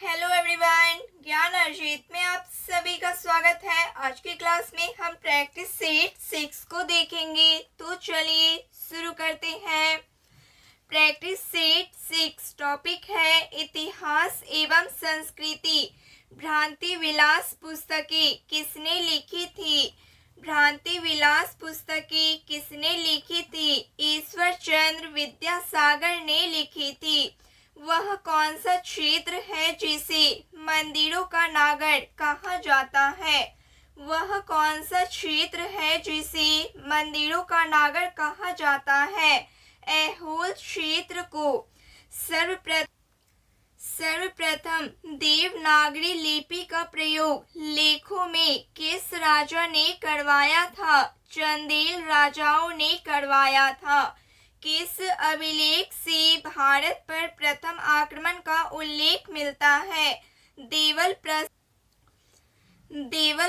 Hello everyone, ज्ञान अर्जित में आप सभी का स्वागत है। आज की क्लास में हम प्रैक्टिस सेट 6 को देखेंगे। तो चलिए शुरू करते हैं। प्रैक्टिस सेट 6 टॉपिक है इतिहास एवं संस्कृति। भ्रांति विलास पुस्तकें किसने लिखी थी? भ्रांति विलास पुस्तकें किसने लिखी थी? ईश्वर चंद्र विद्यासागर ने लिखी थी। वह कौन सा क्षेत्र है जिसे मंदिरों का नागढ़ कहा जाता है? वह कौन सा क्षेत्र है जिसे मंदिरों का नागढ़ कहा जाता है? ऐहोल क्षेत्र को सर्वप्रथम देवनागरी लिपि का प्रयोग लेखों में किस राजा ने करवाया था? चंदेल राजाओं ने करवाया था। किस अभिलेख से भारत पर प्रथम आक्रमण का उल्लेख मिलता है? देवल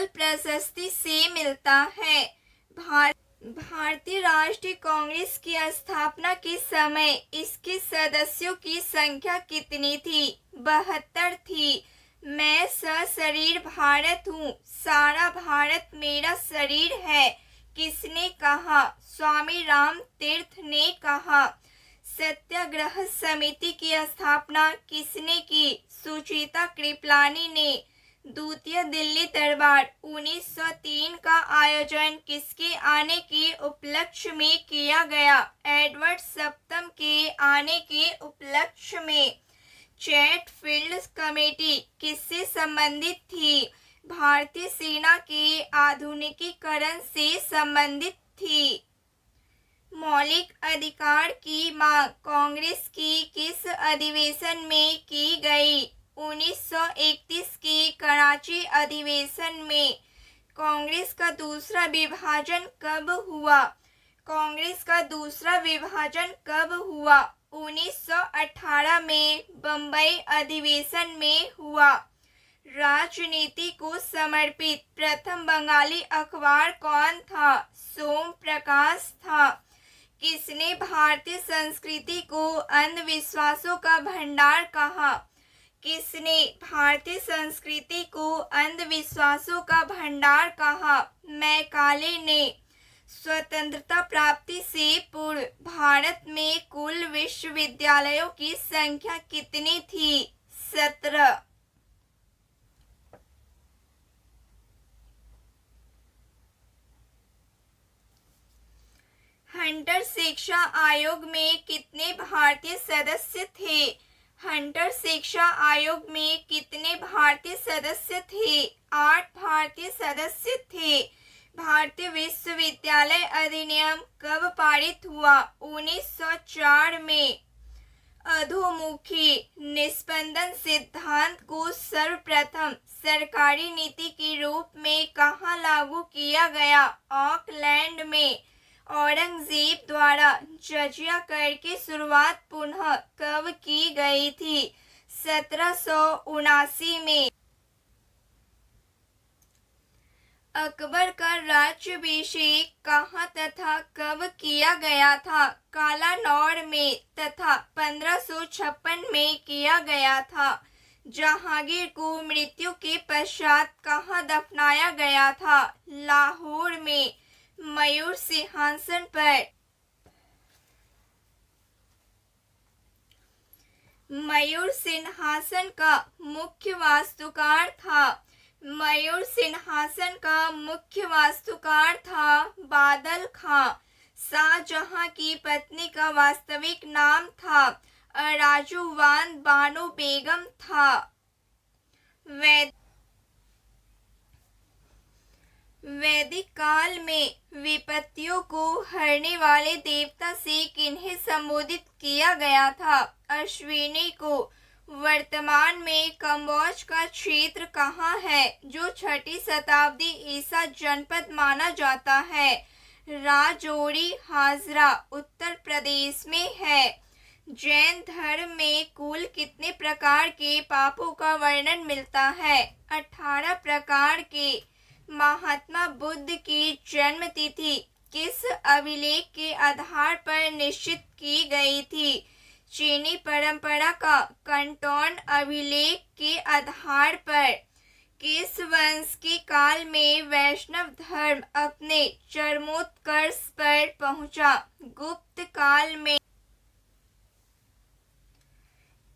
प्रशस्ति से मिलता है। भारतीय राष्ट्रीय कांग्रेस की स्थापना के समय इसके सदस्यों की संख्या कितनी थी? 72 थी। मैं सशरीर भारत हूँ, सारा भारत मेरा शरीर है, किसने कहा? स्वामी राम तीर्थ ने कहा। सत्याग्रह समिति की स्थापना किसने की? सुचेता कृपलानी ने। द्वितीय दिल्ली दरबार 1903 का आयोजन किसके आने के उपलक्ष्य में किया गया? एडवर्ड सप्तम के आने के उपलक्ष्य में। चैटफील्ड कमेटी किससे संबंधित थी? भारतीय सेना के आधुनिकीकरण से संबंधित थी। मौलिक अधिकार की मांग कांग्रेस की किस अधिवेशन में की गई? 1931 के कराची अधिवेशन में। कांग्रेस का दूसरा विभाजन कब हुआ? कांग्रेस का दूसरा विभाजन कब हुआ? 1918 में बम्बई अधिवेशन में हुआ। राजनीति को समर्पित प्रथम बंगाली अखबार कौन था? सोम प्रकाश था। किसने भारतीय संस्कृति को अंधविश्वासों का भंडार कहा? किसने भारतीय संस्कृति को अंधविश्वासों का भंडार कहा? मैकाले ने। स्वतंत्रता प्राप्ति से पूर्व भारत में कुल विश्वविद्यालयों की संख्या कितनी थी? 17। हंटर शिक्षा आयोग में कितने भारतीय सदस्य थे? हंटर शिक्षा आयोग में कितने भारतीय सदस्य थे? 8 भारतीय सदस्य थे। भारतीय विश्वविद्यालय अधिनियम कब पारित हुआ? 1904 में। अधोमुखी निस्पंदन सिद्धांत को सर्वप्रथम सरकारी नीति के रूप में कहाँ लागू किया गया? ऑकलैंड में। औरंगजेब द्वारा जजिया कर की शुरुआत पुनः कब की गई थी? 1779 में। अकबर का राज्याभिषेक कहाँ तथा कब किया गया था? कालानौर में तथा 1556 में किया गया था। जहांगीर को मृत्यु के पश्चात कहाँ दफनाया गया था? लाहौर में। मयूर सिंहासन पर मयूर सिंहासन का मुख्य वास्तुकार था। मयूर सिंहासन का मुख्य वास्तुकार था बादल खां। शाहजहां की पत्नी का वास्तविक नाम था अराजुवान बानो बेगम था। वैदिक काल में विपत्तियों को हरने वाले देवता से किन्हें संबोधित किया गया था? अश्विनी को। वर्तमान में कंबोज का क्षेत्र कहाँ है जो 6ठी शताब्दी ईसा जनपद माना जाता है? राजौरी हाजरा उत्तर प्रदेश में है। जैन धर्म में कुल कितने प्रकार के पापों का वर्णन मिलता है? 18 प्रकार के। महात्मा बुद्ध की जन्म तिथि किस अभिलेख के आधार पर निश्चित की गई थी? चीनी परंपरा का कंटोन अभिलेख के आधार पर किस वंश के काल में वैष्णव धर्म अपने चरमोत्कर्ष पर पहुंचा? गुप्त काल में।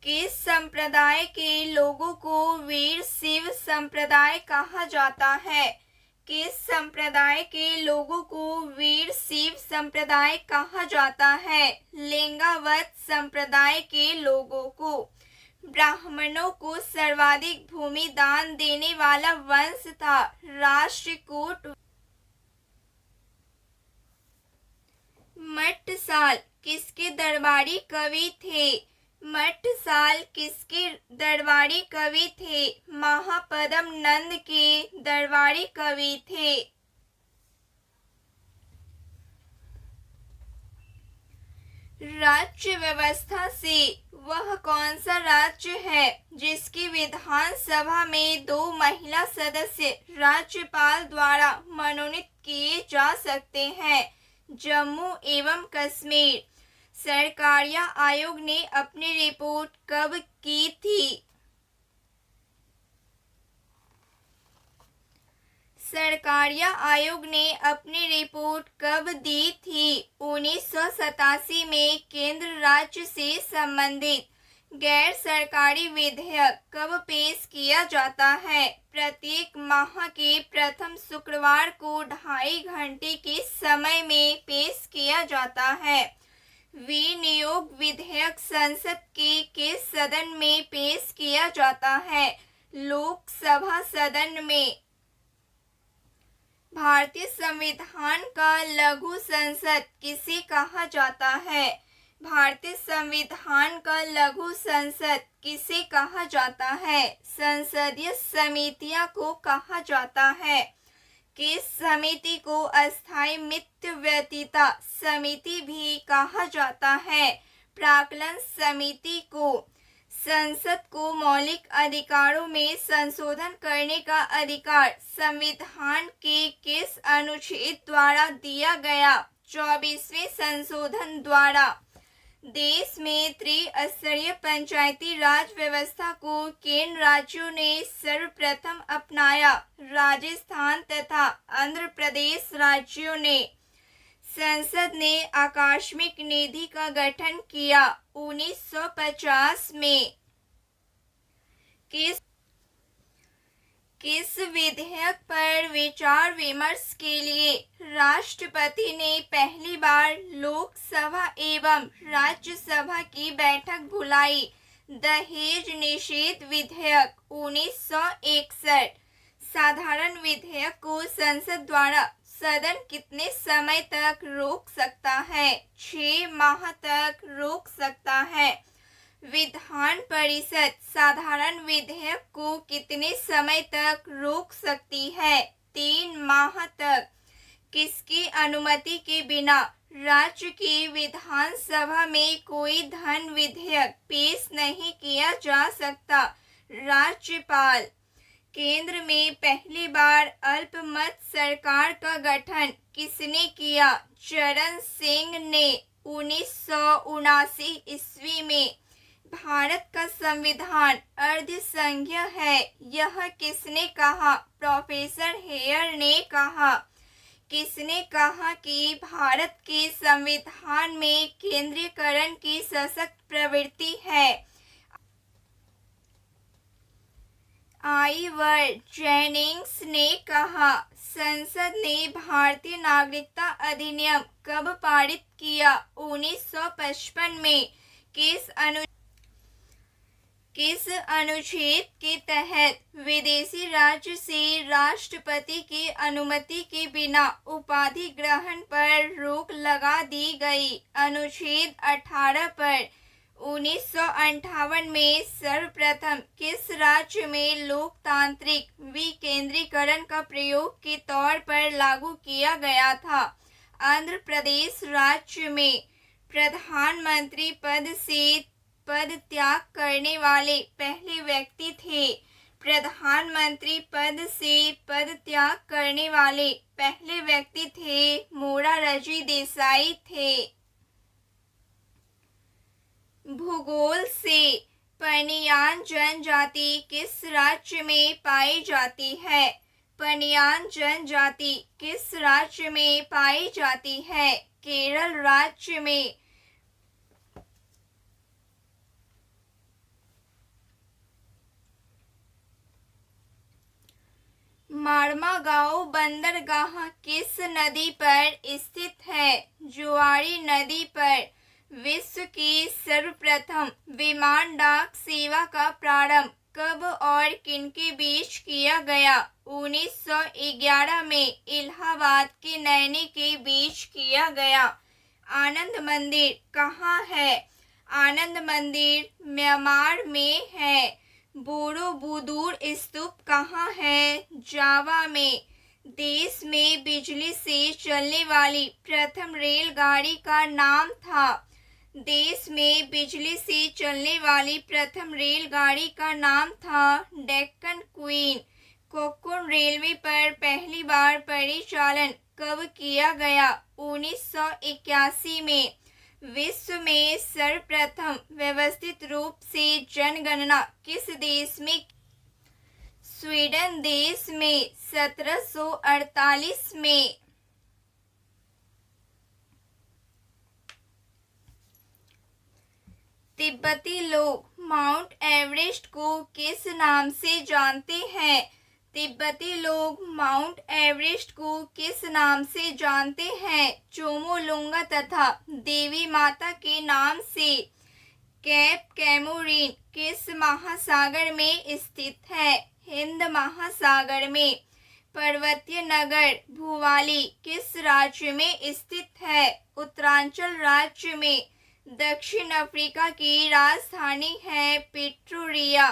किस संप्रदाय के लोगों को वीर शैव संप्रदाय कहा जाता है? किस संप्रदाय के लोगों को वीर शैव संप्रदाय कहा जाता है? लिंगावत संप्रदाय के लोगों को। ब्राह्मणों को सर्वाधिक भूमि दान देने वाला वंश था राष्ट्रकूट। मट्टसाल किसके दरबारी कवि थे? मट्टसाल किसके दरबारी कवि थे? महापद्म नंद के दरबारी कवि थे। राज्य व्यवस्था से वह कौन सा राज्य है जिसकी विधानसभा में 2 महिला सदस्य राज्यपाल द्वारा मनोनीत किए जा सकते हैं? जम्मू एवं कश्मीर। सरकारिया आयोग ने अपनी रिपोर्ट कब की थी? सरकारिया आयोग ने अपनी रिपोर्ट कब दी थी? 1987 में। केंद्र राज्य से संबंधित गैर सरकारी विधेयक कब पेश किया जाता है? प्रत्येक माह के प्रथम शुक्रवार को 2.5 घंटे के समय में पेश किया जाता है। विनियोग विधेयक संसद के किस सदन में पेश किया जाता है? लोकसभा सदन में। भारतीय संविधान का लघु संसद किसे कहा जाता है? भारतीय संविधान का लघु संसद किसे कहा जाता है? संसदीय समितियों को कहा जाता है। किस समिति को अस्थायी मध्यवर्तीता समिति भी कहा जाता है? प्राक्कलन समिति को। संसद को मौलिक अधिकारों में संशोधन करने का अधिकार संविधान के किस अनुच्छेद द्वारा दिया गया? 24वें संशोधन द्वारा। देश में त्रिस्तरीय पंचायती राज व्यवस्था को किन राज्यों ने सर्वप्रथम अपनाया? राजस्थान तथा आंध्र प्रदेश राज्यों ने। संसद ने आकस्मिक निधि का गठन किया 1950 में। किस विधेयक पर विचार विमर्श के लिए राष्ट्रपति ने पहली बार लोकसभा एवं राज्यसभा की बैठक बुलाई? दहेज निषेध विधेयक 1961। साधारण विधेयक को संसद द्वारा सदन कितने समय तक रोक सकता है? 6 माह तक रोक सकता है। विधान परिषद साधारण विधेयक को कितने समय तक रोक सकती है? 3 माह तक। किसकी अनुमति के बिना राज्य की विधानसभा में कोई धन विधेयक पेश नहीं किया जा सकता? राज्यपाल। केंद्र में पहली बार अल्पमत सरकार का गठन किसने किया? चरण सिंह ने 1979 ईस्वी में। भारत का संविधान अर्धसंघीय है, यह किसने कहा? प्रोफेसर हेयर ने कहा। किसने कहा कि भारत के संविधान में केंद्रीकरण की सशक्त प्रवृत्ति है? आइवर जेनिंग्स ने कहा। संसद ने भारतीय नागरिकता अधिनियम कब पारित किया? 1955 में। किस अनुच्छेद के तहत विदेशी राज्य से राष्ट्रपति की अनुमति के बिना उपाधि ग्रहण पर रोक लगा दी गई? अनुच्छेद 18 पर। 1958 में सर्वप्रथम किस राज्य में लोकतांत्रिक विकेंद्रीकरण का प्रयोग के तौर पर लागू किया गया था? आंध्र प्रदेश राज्य में। प्रधानमंत्री पद से पद त्याग करने वाले पहले व्यक्ति थे? प्रधानमंत्री पद से पद त्याग करने वाले पहले व्यक्ति थे मोरारजी देसाई थे। भूगोल से पनियान जनजाति किस राज्य में पाई जाती है? पनियान जनजाति किस राज्य में पाई जाती है? केरल राज्य में। मार्मागांव बंदरगाह किस नदी पर स्थित है? जुआरी नदी पर। विश्व की सर्वप्रथम विमान डाक सेवा का प्रारंभ कब और किनके बीच किया गया? 1911 में इलाहाबाद के नैनी के बीच किया गया। आनंद मंदिर कहाँ है? आनंद मंदिर म्यांमार में है। बोरोबुदुर स्तूप कहाँ है? जावा में। देश में बिजली से चलने वाली प्रथम रेलगाड़ी का नाम था। देश में बिजली से चलने वाली प्रथम रेलगाड़ी का नाम था डेक्कन क्वीन। कोंकण रेलवे पर पहली बार परिचालन कब किया गया? 1981 में। विश्व में सर्वप्रथम व्यवस्थित रूप से जनगणना किस देश में? स्वीडन देश में 1748 में। तिब्बती लोग माउंट एवरेस्ट को किस नाम से जानते हैं? तिब्बती लोग माउंट एवरेस्ट को किस नाम से जानते हैं? चोमोलुंगा तथा देवी माता के नाम से। कैप कैमोरीन किस महासागर में स्थित है? हिंद महासागर में। पर्वतीय नगर भुवाली किस राज्य में स्थित है? उत्तरांचल राज्य में। दक्षिण अफ्रीका की राजधानी है प्रिटोरिया।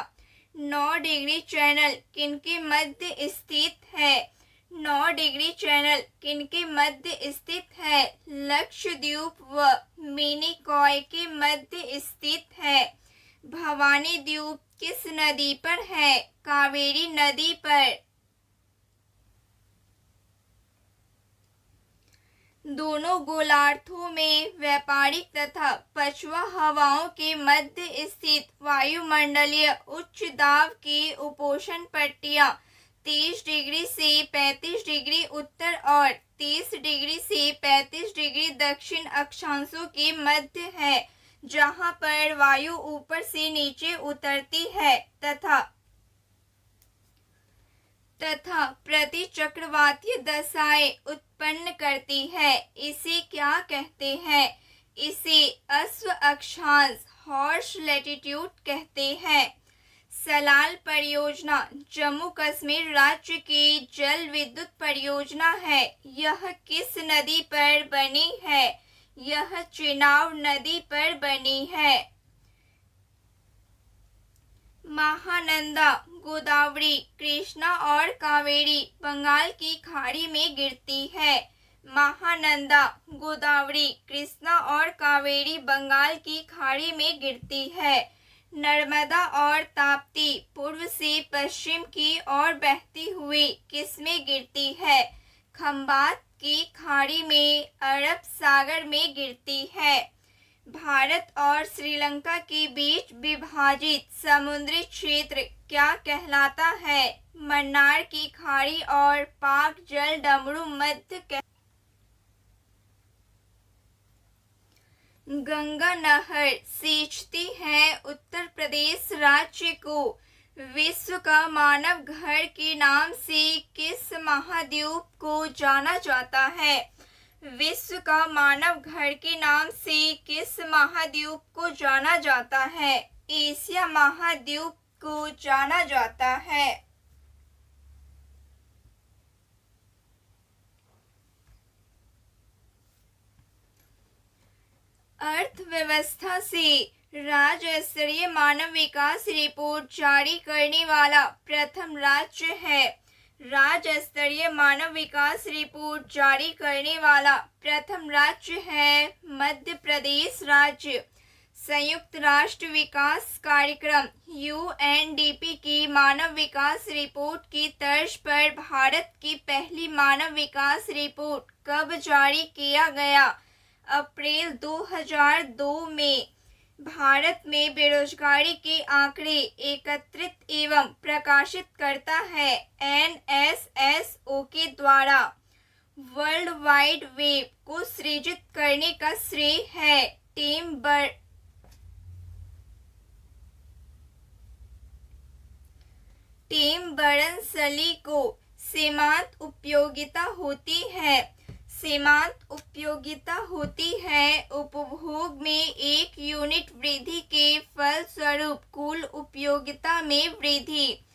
9 डिग्री चैनल किनके मध्य स्थित है? 9 डिग्री चैनल किनके मध्य स्थित है? लक्षद्वीप व मिनिकॉय के मध्य स्थित है। भवानी द्वीप किस नदी पर है? कावेरी नदी पर। दोनों गोलार्धों में व्यापारिक तथा पछुआ हवाओं के मध्य स्थित वायुमंडलीय उच्च दाब की उपोष्ण पट्टियां 30 डिग्री से 35 डिग्री उत्तर और 30 डिग्री से 35 डिग्री दक्षिण अक्षांशों के मध्य है, जहां पर वायु ऊपर से नीचे उतरती है तथा प्रतिचक्रवातीय दशाएं उत्पन्न करती है। इसे क्या कहते हैं? इसे अश्व अक्षांश हॉर्स लैटिट्यूड कहते हैं। सलाल परियोजना जम्मू कश्मीर राज्य की जल विद्युत परियोजना है। यह किस नदी पर बनी है? यह चेनाब नदी पर बनी है। महानंदा, गोदावरी, कृष्णा और कावेरी बंगाल की खाड़ी में गिरती है। महानंदा, गोदावरी, कृष्णा और कावेरी बंगाल की खाड़ी में गिरती है। नर्मदा और ताप्ती पूर्व से पश्चिम की ओर बहती हुई किसमें गिरती है? खंबात की खाड़ी में अरब सागर में गिरती है। भारत और श्रीलंका के बीच विभाजित समुद्री क्षेत्र क्या कहलाता है? मन्नार की खाड़ी और पाक जल डमरू मध्य। गंगा नहर सींचती है उत्तर प्रदेश राज्य को। विश्व का मानव घर के नाम से किस महाद्वीप को जाना जाता है? विश्व का मानव घर के नाम से किस महाद्वीप को जाना जाता है? एशिया महाद्वीप को जाना जाता है। अर्थव्यवस्था से राज्य स्तरीय मानव विकास रिपोर्ट जारी करने वाला प्रथम राज्य है। राज्य स्तरीय मानव विकास रिपोर्ट जारी करने वाला प्रथम राज्य है मध्य प्रदेश राज्य। संयुक्त राष्ट्र विकास कार्यक्रम UNDP की मानव विकास रिपोर्ट की तर्ज पर भारत की पहली मानव विकास रिपोर्ट कब जारी किया गया? अप्रैल 2002 में। भारत में बेरोजगारी के आंकड़े एकत्रित एवं प्रकाशित करता है। NSSO के द्वारा वर्ल्ड वाइड वेब को सृजित करने का श्रेय है टिम बर्नर्स-ली को। सीमांत उपयोगिता होती है। सीमांत उपयोगिता होती है उपभोग में 1 यूनिट वृद्धि के फलस्वरूप कुल उपयोगिता में वृद्धि।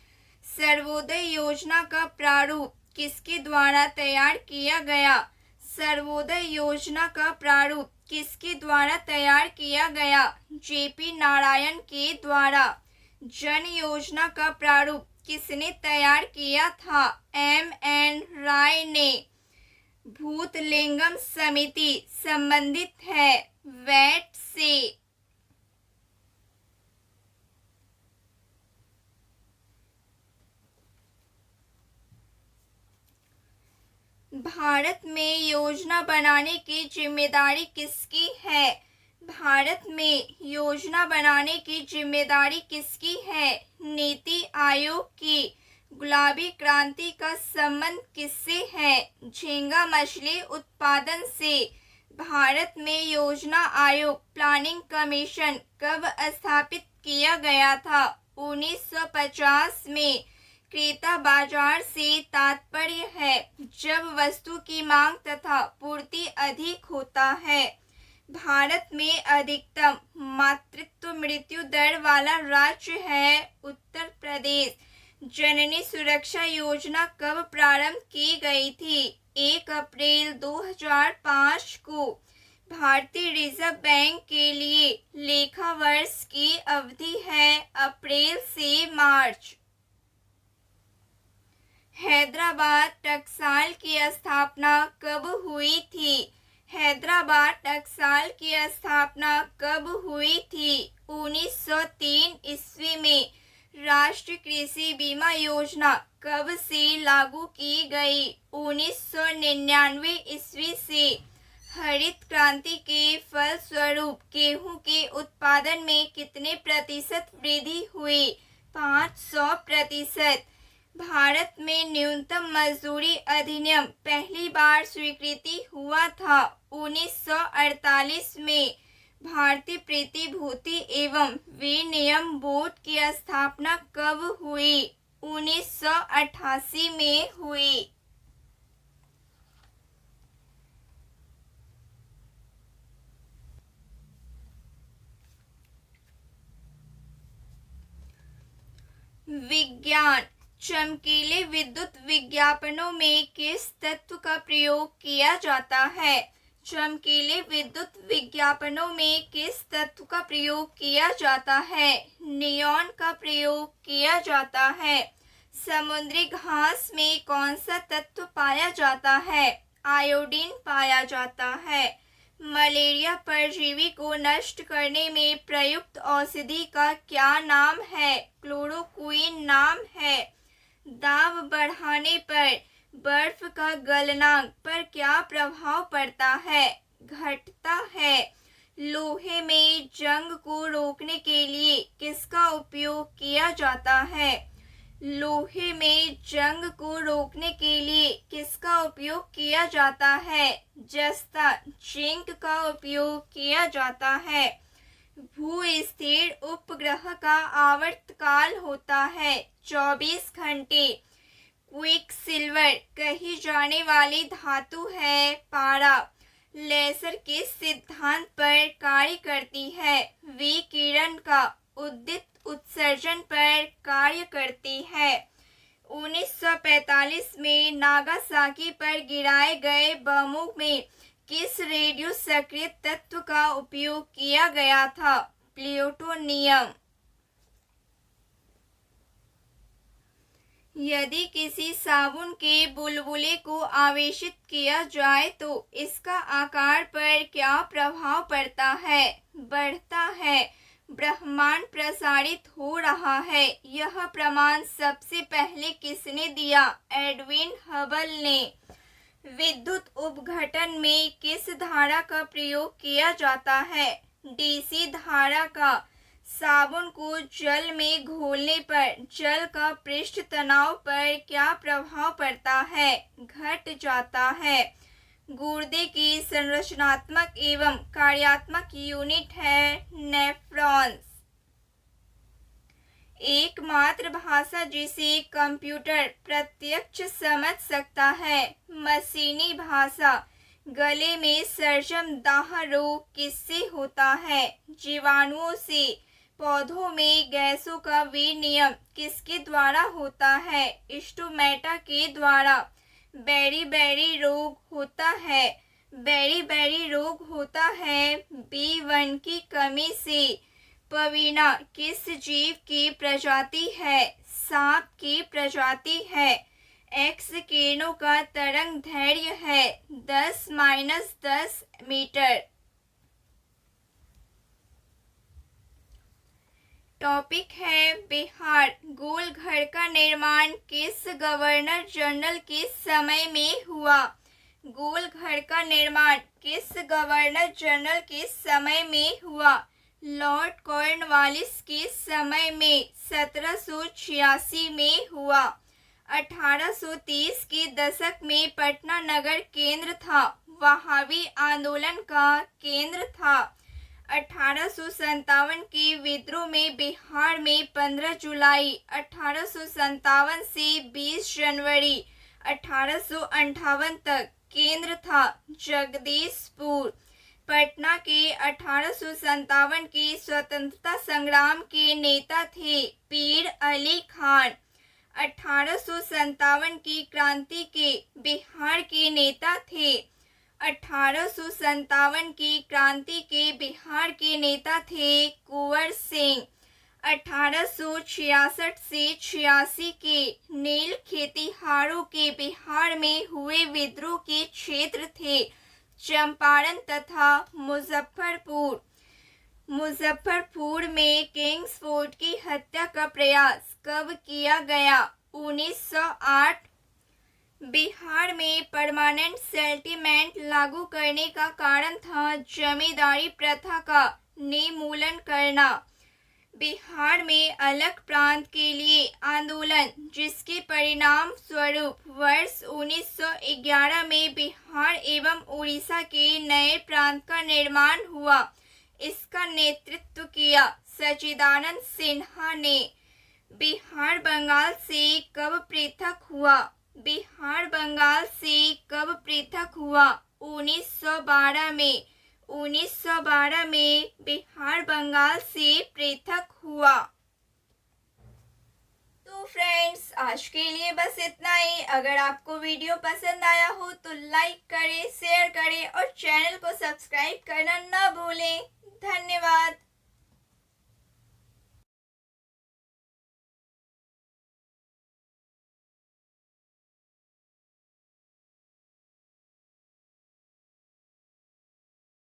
सर्वोदय योजना का प्रारूप किसके द्वारा तैयार किया गया? सर्वोदय योजना का प्रारूप किसके द्वारा तैयार किया गया? JP नारायण के द्वारा। जन योजना का प्रारूप किसने तैयार किया था? MN राय ने। भूतलिंगम समिति संबंधित है वैट से। भारत में योजना बनाने की जिम्मेदारी किसकी है? भारत में योजना बनाने की जिम्मेदारी किसकी है? नीति आयोग की। गुलाबी क्रांति का संबंध किससे है? झींगा मछली उत्पादन से। भारत में योजना आयोग प्लानिंग कमीशन कब स्थापित किया गया था? 1950 में। क्रेता बाजार से तात्पर्य है जब वस्तु की मांग तथा पूर्ति अधिक होता है। भारत में अधिकतम मातृत्व मृत्यु दर वाला राज्य है उत्तर प्रदेश। जननी सुरक्षा योजना कब प्रारंभ की गई थी? 1 अप्रैल 2005 को। भारतीय रिजर्व बैंक के लिए लेखा वर्ष की अवधि है अप्रैल से मार्च। हैदराबाद टकसाल की स्थापना कब हुई थी? हैदराबाद टकसाल की स्थापना कब हुई थी? 1903 ईस्वी में। राष्ट्रीय कृषि बीमा योजना कब से लागू की गई? 1999 ईस्वी से। हरित क्रांति के फलस्वरूप गेहूं के उत्पादन में कितने प्रतिशत वृद्धि हुई? 500%। भारत में न्यूनतम मजदूरी अधिनियम पहली बार स्वीकृति हुआ था 1948 में। भारतीय प्रतिभूति एवं विनिमय बोर्ड की स्थापना कब हुई? 1988 में हुई। विज्ञान। चमकीले विद्युत विज्ञापनों में किस तत्व का प्रयोग किया जाता है? चमकीले विद्युत विज्ञापनों में किस तत्व का प्रयोग किया जाता है? नियॉन का प्रयोग किया जाता है। समुद्री घास में कौन सा तत्व पाया जाता है? आयोडीन पाया जाता है। मलेरिया परजीवी को नष्ट करने में प्रयुक्त औषधि का क्या नाम है? क्लोरोक्विन नाम है। दाब बढ़ाने पर बर्फ का गलनांक पर क्या प्रभाव पड़ता है? घटता है। लोहे में जंग को रोकने के लिए किसका उपयोग किया जाता है? लोहे में जंग को रोकने के लिए किसका उपयोग किया जाता है? जस्ता जिंक का उपयोग किया जाता है। भू-स्थिर उपग्रह का आवर्तकाल होता है 24 घंटे। क्विकसिल्वर कही जाने वाली धातु है पारा। लेजर किस सिद्धांत पर कार्य करती है? विकिरण का उद्दीप्त उत्सर्जन पर कार्य करती है। 1945 में नागासाकी पर गिराए गए बमों में किस रेडियो सक्रिय तत्व का उपयोग किया गया था? प्लूटोनियम। यदि किसी साबुन के बुलबुले को आवेशित किया जाए तो इसका आकार पर क्या प्रभाव पड़ता है? बढ़ता है। ब्रह्मांड प्रसारित हो रहा है, यह प्रमाण सबसे पहले किसने दिया? एडविन हबल ने। विद्युत उपघटन में किस धारा का प्रयोग किया जाता है? डीसी धारा का साबुन को जल में घोलने पर जल का पृष्ठ तनाव पर क्या प्रभाव पड़ता है? घट जाता है। गुर्दे की संरचनात्मक एवं कार्यात्मक यूनिट है नेफ्रॉन्स। एकमात्र भाषा जिसे कंप्यूटर प्रत्यक्ष समझ सकता है, मशीनी भाषा। गले में सर्जम दाह रोग किससे होता है? जीवाणुओं से। पौधों में गैसों का विनिमय किसके द्वारा होता है? स्टोमेटा के द्वारा। बेरी रोग होता है। बेरी रोग होता है B1 की कमी से। पवीना किस जीव की प्रजाति है? सांप की प्रजाति है। एक्स किरणों का तरंग दैर्घ्य है 10-10 मीटर। टॉपिक है बिहार। गोल घर का निर्माण किस गवर्नर जनरल के समय में हुआ? गोल घर का निर्माण किस गवर्नर जनरल के समय में हुआ? लॉर्ड कॉर्नवालिस के समय में 1786 में हुआ। 1830 के दशक में पटना नगर केंद्र था, वहाबी आंदोलन का केंद्र था। 1857 के विद्रोह में बिहार में 15 जुलाई 1857 से 20 जनवरी 1858 तक केंद्र था जगदीशपुर। पटना के 1857 के स्वतंत्रता संग्राम के नेता थे पीर अली खान। 1857 की क्रांति के बिहार के नेता थे। 1857 की क्रांति के बिहार के नेता थे कुंवर सिंह। 1866 से 86 के नील खेतिहारों के बिहार में हुए विद्रोह के क्षेत्र थे चंपारण तथा मुजफ्फरपुर। मुजफ्फरपुर में किंग्सफोर्ड की हत्या का प्रयास कब किया गया? 1908। बिहार में परमानेंट सेटलमेंट लागू करने का कारण था जमींदारी प्रथा का निर्मूलन करना। बिहार में अलग प्रांत के लिए आंदोलन, जिसके परिणाम स्वरूप वर्ष 1911 में बिहार एवं उड़ीसा के नए प्रांत का निर्माण हुआ। इसका नेतृत्व किया सच्चिदानंद सिन्हा ने। बिहार बंगाल से कब पृथक हुआ? बिहार बंगाल से कब पृथक हुआ? 1912 में। 1912 में बिहार बंगाल से पृथक हुआ। तो फ्रेंड्स, आज के लिए बस इतना ही। अगर आपको वीडियो पसंद आया हो तो लाइक करें, शेयर करें और चैनल को सब्सक्राइब करना न भूलें। धन्यवाद।